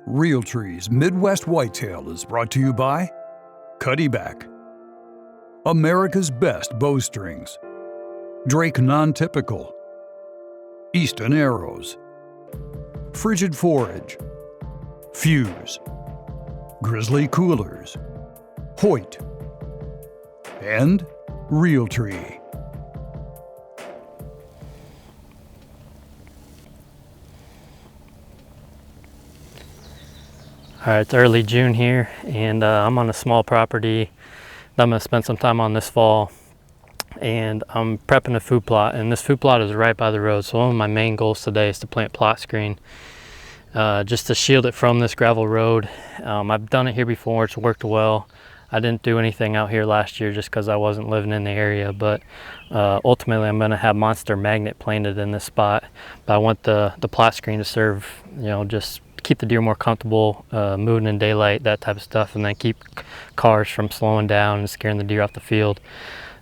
Realtree's Midwest Whitetail is brought to you by Cuddyback, America's Best Bowstrings, Drake Non-Typical, Easton Arrows, Frigid Forage, Fuse, Grizzly Coolers, Hoyt, and Realtree. All right, it's early June here, and I'm on a small property that I'm gonna spend some time on this fall. And I'm prepping a food plot, and this food plot is right by the road. So one of my main goals today is to plant plot screen, just to shield it from this gravel road. I've done it here before, it's worked well. I didn't do anything out here last year just because I wasn't living in the area, but ultimately I'm gonna have monster magnet planted in this spot. But I want the plot screen to serve, just keep the deer more comfortable, moving in daylight, that type of stuff, and then keep cars from slowing down and scaring the deer off the field.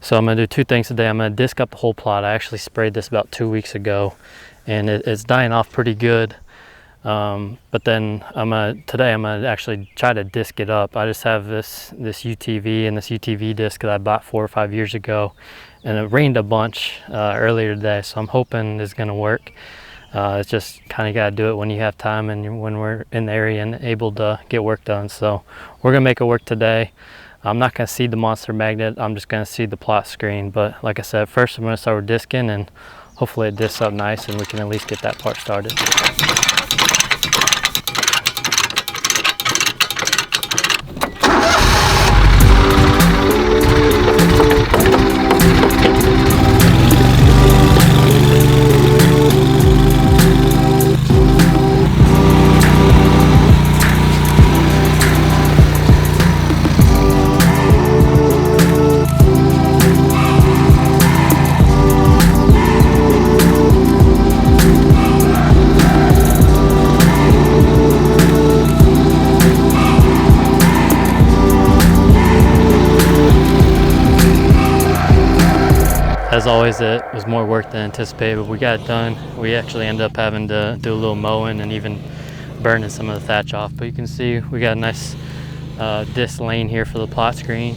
So I'm gonna do two things today. I'm gonna disc up the whole plot. I actually sprayed this about 2 weeks ago, and it's dying off pretty good. But then today I'm gonna actually try to disc it up. I just have this UTV and this UTV disc that I bought 4 or 5 years ago, and it rained a bunch earlier today, so I'm hoping it's gonna work. It's just kind of got to do it when you have time and when we're in the area and able to get work done. So we're gonna make it work today. I'm not gonna seed the monster magnet, I'm just gonna seed the plot screen. But like I said, first I'm gonna start with disking, and hopefully it discs up nice and we can at least get that part started. As always, it was more work than anticipated, but we got it done. We actually ended up having to do a little mowing and even burning some of the thatch off. But you can see we got a nice disc lane here for the plot screen.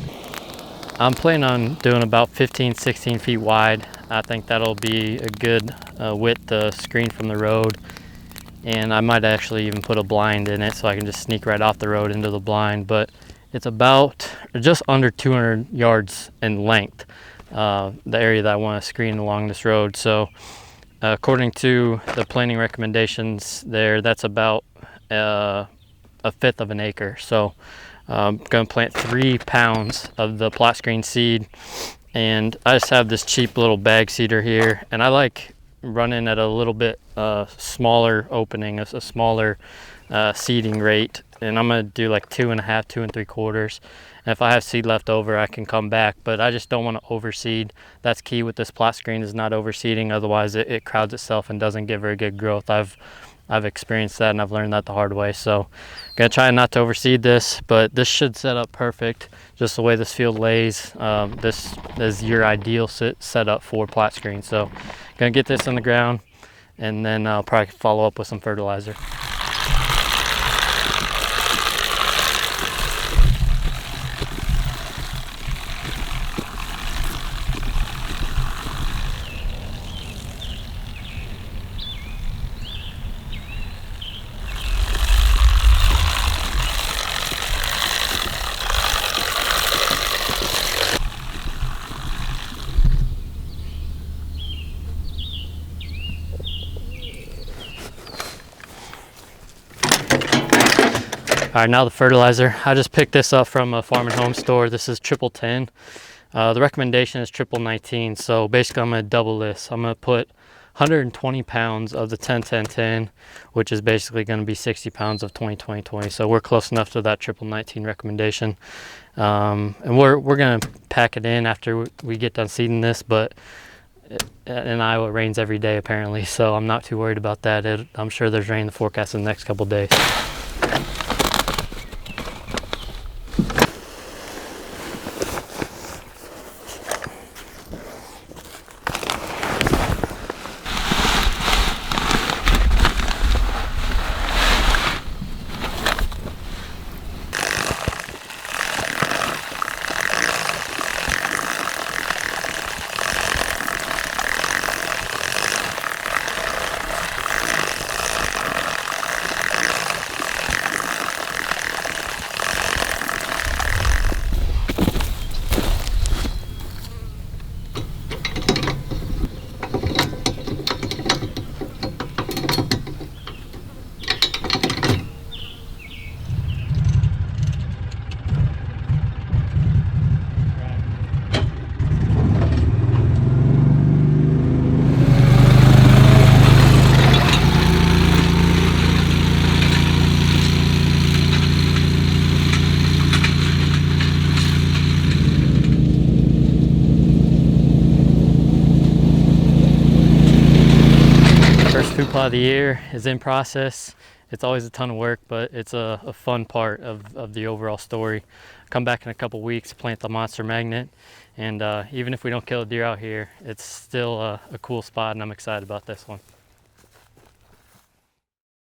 I'm planning on doing about 15, 16 feet wide. I think that'll be a good width to screen from the road. And I might actually even put a blind in it so I can just sneak right off the road into the blind. But it's about just under 200 yards in length. The area that I want to screen along this road. So according to the planting recommendations there, that's about a fifth of an acre. So I'm going to plant 3 pounds of the plot screen seed, and I just have this cheap little bag seeder here, and I like running at a little bit smaller opening, a smaller seeding rate, and I'm going to do like 2.5, 2 3/4. And if I have seed left over, I can come back, but I just don't want to overseed. That's key with this plot screen, is not overseeding. Otherwise it crowds itself and doesn't get very good growth. I've experienced that, and I've learned that the hard way. So I'm gonna try not to overseed this, but this should set up perfect. Just the way this field lays, this is your ideal setup for plot screen. So gonna get this in the ground, and then I'll probably follow up with some fertilizer. All right, now the fertilizer. I just picked this up from a farm and home store. This is 1010. The recommendation is 1919. So basically I'm gonna double this. I'm gonna put 120 pounds of the 10-10-10, which is basically gonna be 60 pounds of 20-20-20. So we're close enough to that 1919 recommendation. And we're gonna pack it in after we get done seeding this, but in Iowa it rains every day apparently, so I'm not too worried about that. I'm sure there's rain in the forecast in the next couple of days. plot of the year is in process. It's always a ton of work, but it's a fun part of the overall story. Come back in a couple weeks, plant the monster magnet, and even if we don't kill a deer out here, it's still a cool spot, and I'm excited about this one.